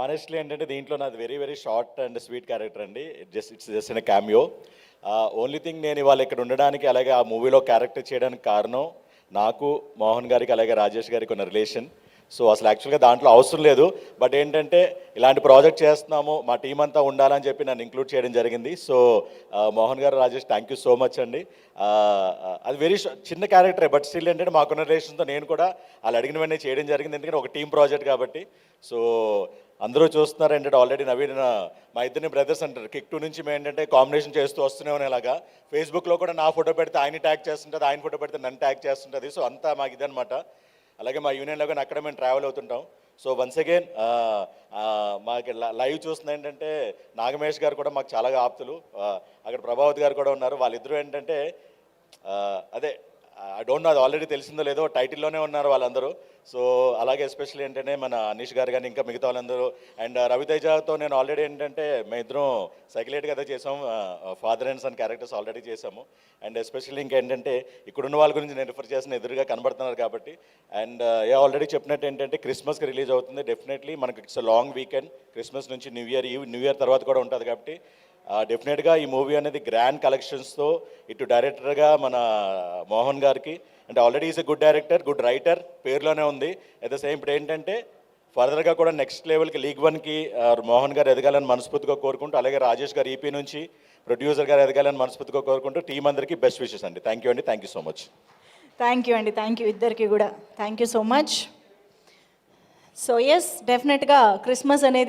Honestly ఏంటంటే దీంట్లో నాది very very short and sweet character అండి. It's just in cameo. Only thing నేను ఇవాళ ఇక్కడ ఉండడానికి అలాగే ఆ మూవీలో క్యారెక్టర్ చేయడానికి కారణం నాకు మోహన్ గారికి అలాగే రాజేష్ గారికి ఉన్న రిలేషన్. సో అసలు యాక్చువల్గా దాంట్లో అవసరం లేదు, బట్ ఏంటంటే ఇలాంటి ప్రాజెక్ట్ చేస్తున్నాము మా టీం అంతా ఉండాలని చెప్పి నన్ను ఇంక్లూడ్ చేయడం జరిగింది. సో మోహన్ గారు, Rajesh, thank you so much అండి. అది వెరీ చిన్న క్యారెక్టరే, బట్ స్టిల్ ఏంటంటే మాకున్న రిలేషన్తో నేను కూడా వాళ్ళు అడిగినవన్నీ చేయడం జరిగింది, ఎందుకంటే ఒక టీం ప్రాజెక్ట్ కాబట్టి. సో అందరూ చూస్తున్నారు ఏంటంటే ఆల్రెడీ నవీన్ మా ఇద్దరిని బ్రదర్స్ అంటారు. కిక్ 2 నుంచి మేము ఏంటంటే కాంబినేషన్ చేస్తూ వస్తూనే అనేలాగా ఫేస్బుక్లో కూడా నా ఫోటో పెడితే ఆయన ట్యాగ్ చేస్తుంటుంది, ఆయన ఫోటో పెడితే నన్ను ట్యాగ్ చేస్తుంటుంది. సో అంతా మాకు ఇదనమాట. అలాగే మా యూనియన్లో కానీ అక్కడ మేము ట్రావెల్ అవుతుంటాం. సో వన్స్ అగైన్ మాకు లైవ్ చూస్తుంది ఏంటంటే నాగమేష్ గారు కూడా మాకు చాలా ఆప్తులు, అక్కడ ప్రభావత్ గారు కూడా ఉన్నారు. వాళ్ళిద్దరూ ఏంటంటే అదే ఐ డోంట్ నో అది ఆల్రెడీ తెలిసిందో లేదో టైటిల్లోనే ఉన్నారు వాళ్ళందరూ. సో అలాగే ఎస్పెషల్లీ ఏంటంటే మన అనీష్ గారు కానీ ఇంకా మిగతా వాళ్ళందరూ అండ్ రవితేజతో నేను ఆల్రెడీ ఏంటంటే మేము ఇద్దరం సైకిలేట్గా అదే చేసాం, father and son characters already చేసాము. అండ్ ఎస్పెషల్లీ ఇంకేంటంటే ఇక్కడున్న వాళ్ళ గురించి నేను రిఫర్ చేసిన ఎదురుగా కనబడుతున్నారు కాబట్టి. అండ్ ఆల్రెడీ చెప్పినట్టు ఏంటంటే క్రిస్మస్కి రిలీజ్ అవుతుంది. డెఫినెట్లీ మనకి ఇట్స్ లాంగ్ వీకెండ్, క్రిస్మస్ నుంచి న్యూ ఇయర్ తర్వాత కూడా ఉంటుంది కాబట్టి డెఫినెట్గా ఈ మూవీ అనేది గ్రాండ్ కలెక్షన్స్తో ఇటు డైరెక్టర్గా మన మోహన్ గారికి, అంటే already is a good director, good writer, పేరులోనే ఉంది. అట్ ద సేమ్ ఇప్పుడు ఏంటంటే ఫర్దర్గా కూడా నెక్స్ట్ లెవెల్కి లీగ్ 1కి మోహన్ గారు ఎదగాలని మనస్ఫూర్తిగా కోరుకుంటూ, అలాగే రాజేష్ గారు ఈపీ నుంచి ప్రొడ్యూసర్ గారు ఎదగాలని మనస్ఫూర్తిగా కోరుకుంటూ టీం అందరికీ బెస్ట్ విషెస్ అండి. థ్యాంక్ యూ అండి, thank you so much. Thank you అండి, థ్యాంక్ యూ ఇద్దరికి కూడా, thank you so much. So yes, డెఫినెట్గా క్రిస్మస్ అనేది